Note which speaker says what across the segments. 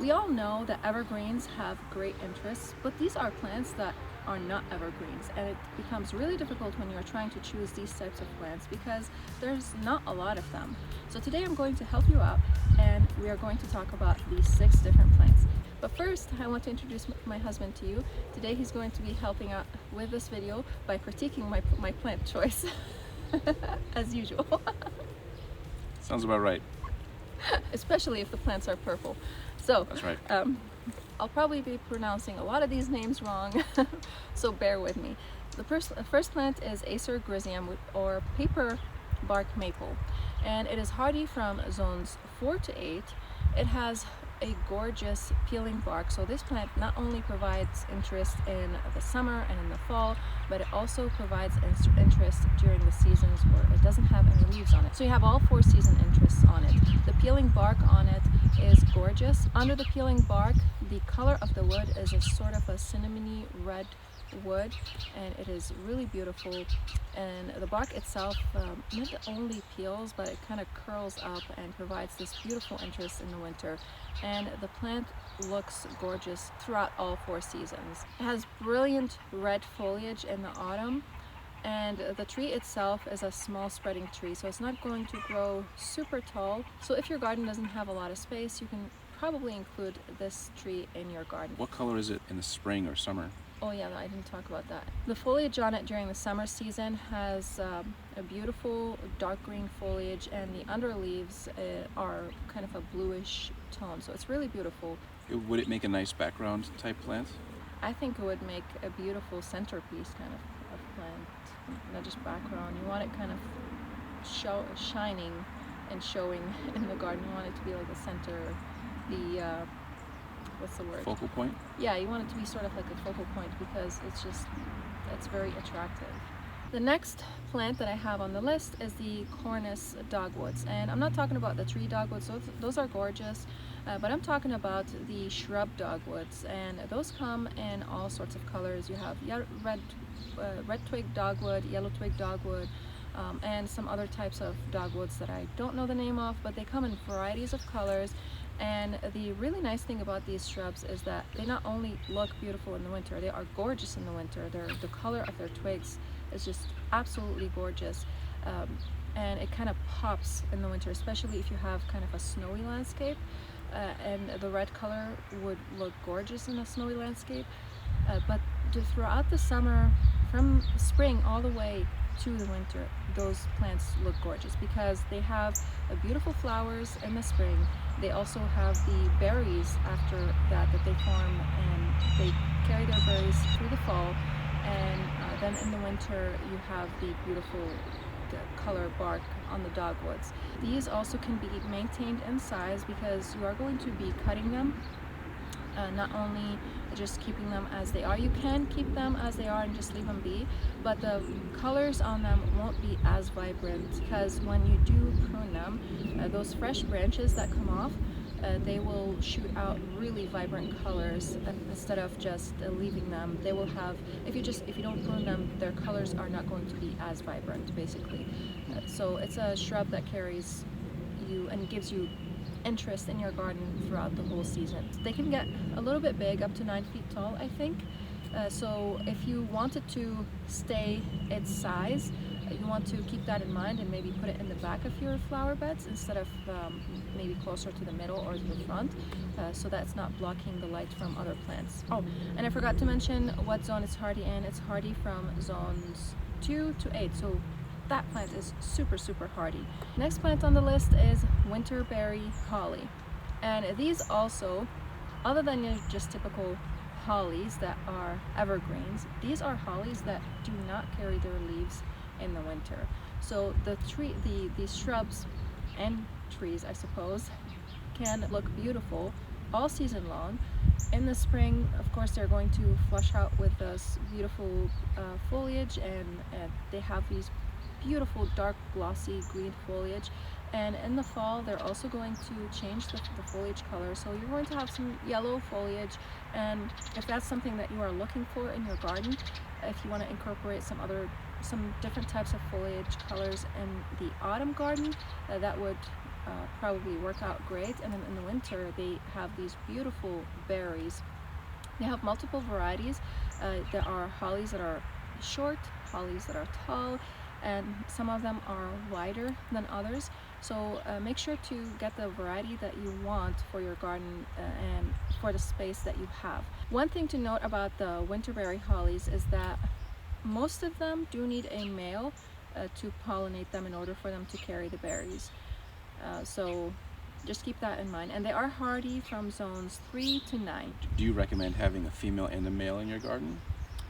Speaker 1: We all know that evergreens have great interests, but these are plants that are not evergreens, and it becomes really difficult when you're trying to choose these types of plants because there's not a lot of them. So today I'm going to help you out, and we are going to talk about these 6 different plants. But first, I want to introduce my husband to you. Today he's going to be helping out with this video by critiquing my plant choice, as usual.
Speaker 2: Sounds about right.
Speaker 1: Especially if the plants are purple. So
Speaker 2: That's right.
Speaker 1: I'll probably be pronouncing a lot of these names wrong, so bear with me. The first plant is Acer or paper bark maple, and it is hardy from zones 4 to 8. It has a gorgeous peeling bark, so this plant not only provides interest in the summer and in the fall, but it also provides interest during the seasons where it doesn't have any leaves on it. So you have all 4 season interests on it. The peeling bark on it is gorgeous. Under the peeling bark, the color of the wood is a sort of a cinnamony red wood, and it is really beautiful. And the bark itself not only peels, but it kind of curls up and provides this beautiful interest in the winter. And the plant looks gorgeous throughout all 4 seasons. It has brilliant red foliage in the autumn, and the tree itself is a small spreading tree, so it's not going to grow super tall. So if your garden doesn't have a lot of space, you can probably include this tree in your garden.
Speaker 2: What color is it in the spring or summer?
Speaker 1: Oh yeah, I didn't talk about that. The foliage on it during the summer season has a beautiful dark green foliage, and the underleaves are kind of a bluish tone, so it's really beautiful.
Speaker 2: Would it make a nice background type plant?
Speaker 1: I think it would make a beautiful centerpiece kind of plant, not just background. You want it kind of shining and showing in the garden. You want it to be like the center, the what's the word?
Speaker 2: Focal point?
Speaker 1: Yeah, you want it to be sort of like a focal point because it's very attractive. The next plant that I have on the list is the Cornus dogwoods, and I'm not talking about the tree dogwoods, those are gorgeous, but I'm talking about the shrub dogwoods, and those come in all sorts of colors. You have red twig dogwood, yellow twig dogwood, and some other types of dogwoods that I don't know the name of, but they come in varieties of colors. And the really nice thing about these shrubs is that they not only look beautiful in the winter, they are gorgeous in the winter. The color of their twigs is just absolutely gorgeous, and it kind of pops in the winter, especially if you have kind of a snowy landscape, and the red color would look gorgeous in a snowy landscape. But throughout the summer, from spring all the way to the winter, those plants look gorgeous because they have beautiful flowers in the spring. They also have the berries after that they form, and they carry their berries through the fall, and then in the winter you have the beautiful color bark on the dogwoods. These also can be maintained in size because you are going to be cutting them, not only just keeping them as they are. You can keep them as they are and just leave them be, but the colors on them won't be as vibrant because when you do prune them, those fresh branches that come off, they will shoot out really vibrant colors instead of just leaving them. They will have, if you don't prune them, their colors are not going to be as vibrant, basically. So it's a shrub that carries you and gives you interest in your garden throughout the whole season. They can get a little bit big, up to 9 feet tall, I think. So if you wanted to stay its size, you want to keep that in mind and maybe put it in the back of your flower beds instead of maybe closer to the middle or to the front, so that's not blocking the light from other plants. Oh, and I forgot to mention what zone it's hardy in. It's hardy from zones 2 to 8, so that plant is super hardy. Next plant on the list is winterberry holly, and these also, other than your just typical hollies that are evergreens, these are hollies that do not carry their leaves in the winter. So these shrubs and trees, I suppose, can look beautiful all season long. In the spring, of course, they're going to flush out with this beautiful foliage, and they have these beautiful dark glossy green foliage, and in the fall they're also going to change the foliage color, so you're going to have some yellow foliage. And if that's something that you are looking for in your garden, if you want to incorporate some different types of foliage colors in the autumn garden, that would probably work out great. And then in the winter, they have these beautiful berries. They have multiple varieties. There are hollies that are short, hollies that are tall, and some of them are wider than others. So make sure to get the variety that you want for your garden and for the space that you have. One thing to note about the winterberry hollies is that most of them do need a male to pollinate them in order for them to carry the berries. So just keep that in mind. And they are hardy from zones 3 to 9.
Speaker 2: Do you recommend having a female and a male in your garden?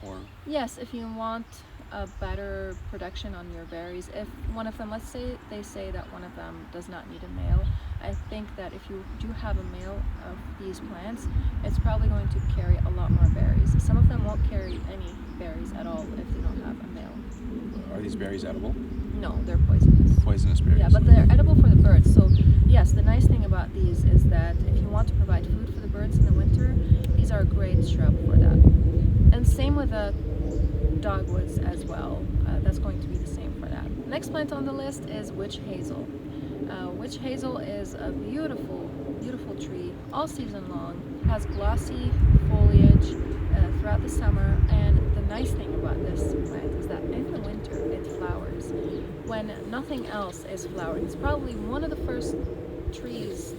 Speaker 2: Or
Speaker 1: Yes, if you want a better production on your berries. If one of them, let's say they say that one of them does not need a male, I think that if you do have a male of these plants, it's probably going to carry a lot more berries. Some of them won't carry any berries at all if they don't have a male.
Speaker 2: are these berries edible?
Speaker 1: No, they're poisonous.
Speaker 2: Poisonous berries.
Speaker 1: Yeah, but they're edible for the birds. So yes, the nice thing about these is that if you want to provide food for the birds in the winter, these are a great shrub for that. And same with the dogwoods as well. That's going to be the same for that. Next plant on the list is witch hazel. Witch hazel is a beautiful, beautiful tree all season long. It has glossy foliage throughout the summer, and the nice thing about this plant is that in the winter it flowers when nothing else is flowering. It's probably one of the first trees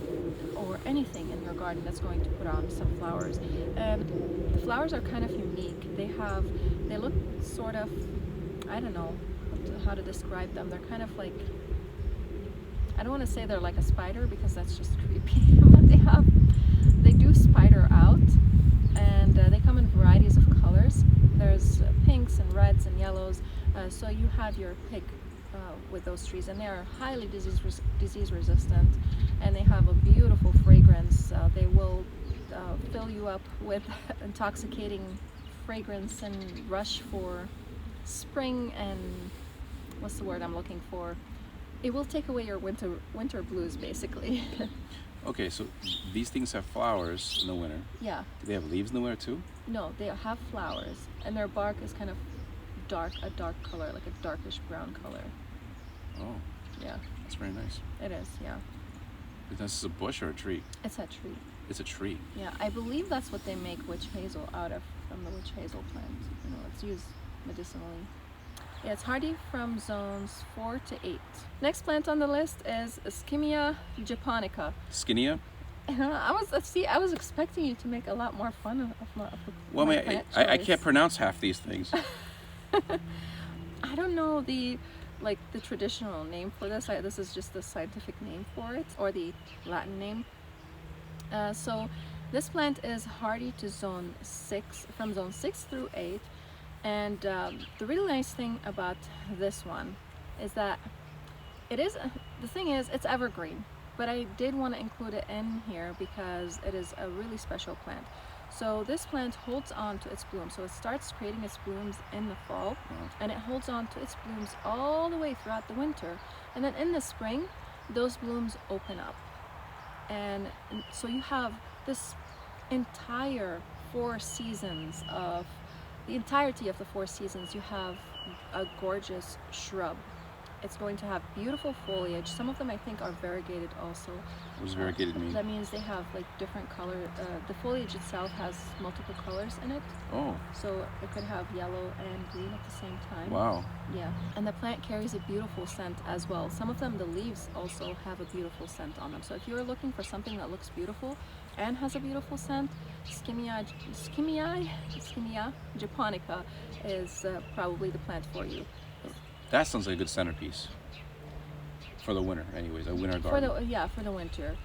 Speaker 1: or anything in your garden that's going to put on some flowers. And the flowers are kind of unique. They look sort of, I don't know how to describe them. They're kind of like, I don't want to say they're like a spider because that's just creepy, but they do spider out, and they come in varieties of colors. There's pinks and reds and yellows, so you have your pick with those trees, and they are highly disease resistant, and they have a beautiful fragrance. They will fill you up with intoxicating fragrance and rush for spring, and what's the word I'm looking for? It will take away your winter blues, basically.
Speaker 2: Okay, so these things have flowers in the winter.
Speaker 1: Yeah.
Speaker 2: Do they have leaves in the winter too?
Speaker 1: No, they have flowers, and their bark is kind of a dark color, like a darkish brown color.
Speaker 2: Oh,
Speaker 1: Yeah,
Speaker 2: that's very nice.
Speaker 1: it is, yeah.
Speaker 2: This is a bush or a tree?
Speaker 1: It's a tree.
Speaker 2: It's a tree.
Speaker 1: Yeah, I believe that's what they make witch hazel out of, from the witch hazel plant. You know, it's used medicinally. Yeah, it's hardy from zones 4 to 8. Next plant on the list is Esia Japanica.
Speaker 2: Skinia?
Speaker 1: I was expecting you to make a lot more fun of my
Speaker 2: Well,
Speaker 1: my
Speaker 2: I
Speaker 1: plant
Speaker 2: I
Speaker 1: choice.
Speaker 2: can't pronounce half these things.
Speaker 1: I don't know the traditional name for this. This is just the scientific name for it, or the Latin name. So this plant is hardy to from zone 6 through 8. And the really nice thing about this one is that the thing is, it's evergreen, but I did want to include it in here because it is a really special plant. So this plant holds on to its blooms. So it starts creating its blooms in the fall, and it holds on to its blooms all the way throughout the winter. And then in the spring, those blooms open up. And so you have this entire 4 seasons of the entirety of the 4 seasons. You have a gorgeous shrub. It's going to have beautiful foliage. Some of them I think are variegated also.
Speaker 2: What does variegated mean?
Speaker 1: That means they have like different color. The foliage itself has multiple colors in it.
Speaker 2: Oh,
Speaker 1: So it could have yellow and green at the same time.
Speaker 2: wow.
Speaker 1: Yeah, and the plant carries a beautiful scent as well. Some of them, the leaves also have a beautiful scent on them. So if you're looking for something that looks beautiful and has a beautiful scent, Esia Japanica is probably the plant for you.
Speaker 2: That sounds like a good centerpiece. For the winter, anyways, a winter
Speaker 1: For
Speaker 2: garden.
Speaker 1: for the winter,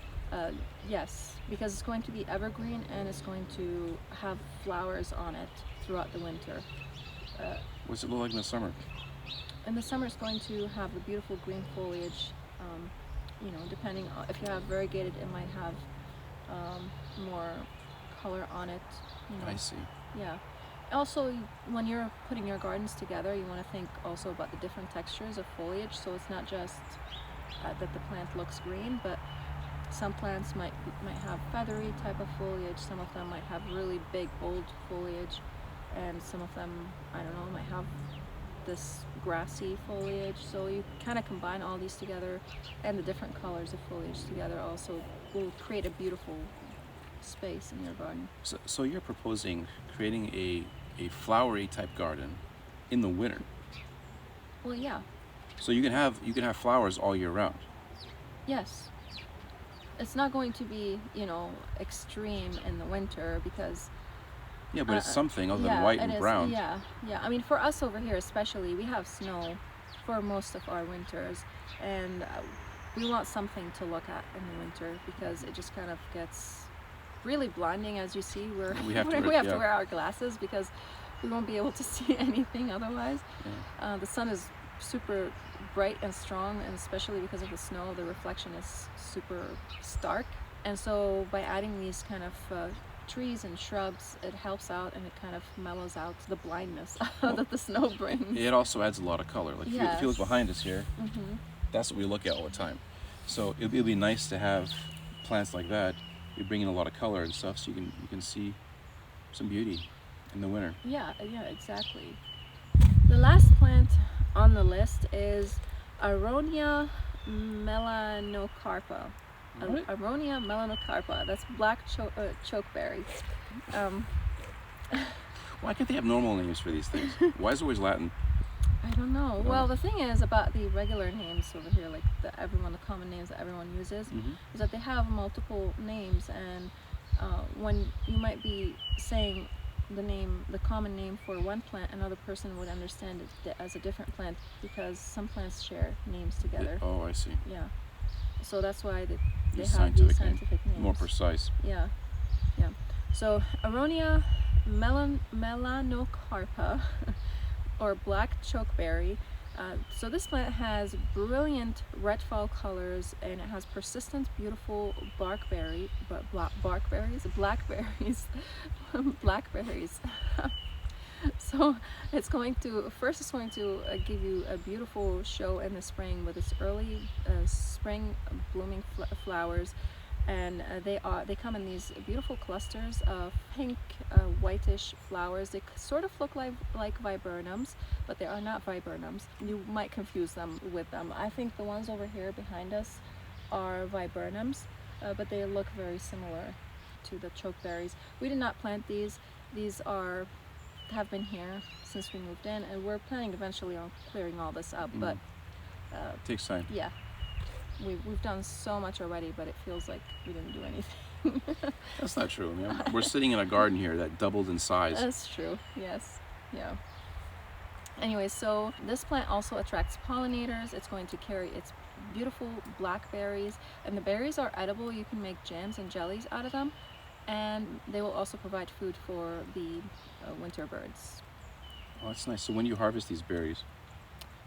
Speaker 1: yes, because it's going to be evergreen and it's going to have flowers on it throughout the winter.
Speaker 2: What's it look like in the summer?
Speaker 1: In the summer, it's going to have the beautiful green foliage. You know, depending on if you have variegated, it might have more color on it. You know.
Speaker 2: I see.
Speaker 1: Yeah. Also, when you're putting your gardens together, you want to think also about the different textures of foliage. So it's not just that the plant looks green, but some plants might have feathery type of foliage. Some of them might have really big, bold foliage, and some of them, I don't know, might have this grassy foliage. So you kind of combine all these together, and the different colors of foliage together also will create a beautiful space in your garden.
Speaker 2: So you're proposing creating a flowery type garden in the winter.
Speaker 1: Well, yeah,
Speaker 2: So you can have flowers all year round.
Speaker 1: yes. It's not going to be, extreme in the winter because
Speaker 2: Yeah, but it's something other than
Speaker 1: yeah,
Speaker 2: white
Speaker 1: it
Speaker 2: and
Speaker 1: is.
Speaker 2: brown.
Speaker 1: Yeah, yeah. I mean, for us over here especially, we have snow for most of our winters, and we want something to look at in the winter because it just kind of gets really blinding. As you see,
Speaker 2: We have to
Speaker 1: we have to
Speaker 2: yeah.
Speaker 1: wear our glasses because we won't be able to see anything otherwise.
Speaker 2: Yeah.
Speaker 1: The sun is super bright and strong, and especially because of the snow, the reflection is super stark. And so by adding these kind of trees and shrubs, it helps out and it kind of mellows out the blindness that the snow brings.
Speaker 2: It also adds a lot of color. Like if you look
Speaker 1: Yes.
Speaker 2: behind us here, that's what we look at all the time. So it'll be nice to have plants like that. You bring in a lot of color and stuff, so you can see some beauty in the winter.
Speaker 1: Yeah, exactly. The last plant on the list is Aronia melanocarpa.
Speaker 2: What?
Speaker 1: Aronia melanocarpa. That's black chokeberry.
Speaker 2: Why can't they have normal names for these things? Why is it always Latin?
Speaker 1: I don't know.
Speaker 2: No.
Speaker 1: Well, the thing is about the regular names over here, like the common names that everyone uses, is that they have multiple names, and when you might be saying the common name for one plant, another person would understand it as a different plant because some plants share names together.
Speaker 2: Oh, I see.
Speaker 1: Yeah. So that's why they
Speaker 2: These
Speaker 1: have these
Speaker 2: scientific
Speaker 1: scientific names.
Speaker 2: More precise.
Speaker 1: Yeah. So Aronia melanocarpa, or black chokeberry. So this plant has brilliant red fall colors, and it has persistent, beautiful blackberries. So it's going to give you a beautiful show in the spring with its early spring blooming flowers, and they come in these beautiful clusters of pink whitish flowers. They sort of look like viburnums, but they are not viburnums. You might confuse them with them. I think the ones over here behind us are viburnums, but they look very similar to the chokeberries. We did not plant these. These have been here since we moved in, and we're planning eventually on clearing all this up, but
Speaker 2: Takes time.
Speaker 1: yeah, we've done so much already, but it feels like we didn't do anything.
Speaker 2: That's not true. I mean, we're sitting in a garden here that doubled in size.
Speaker 1: That's true. Yes. Yeah. Anyway, so this plant also attracts pollinators. It's going to carry its beautiful blackberries, and the berries are edible. You can make jams and jellies out of them, and they will also provide food for the winter birds.
Speaker 2: Oh, that's nice. So when do you harvest these berries?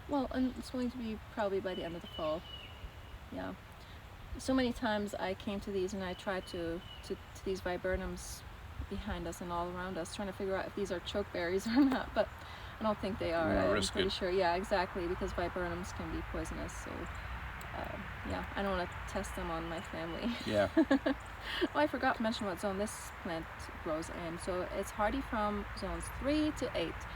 Speaker 1: Well, and it's going to be probably by the end of the fall. Yeah. So many times I came to these and I tried to these viburnums behind us and all around us, trying to figure out if these are chokeberries or not, but I don't think they are.
Speaker 2: You don't
Speaker 1: I'm
Speaker 2: risk
Speaker 1: pretty
Speaker 2: it.
Speaker 1: sure. Yeah, exactly, because viburnums can be poisonous. So yeah, I don't want to test them on my family.
Speaker 2: Yeah.
Speaker 1: Oh, I forgot to mention what zone this plant grows in. So it's hardy from zones 3 to 8.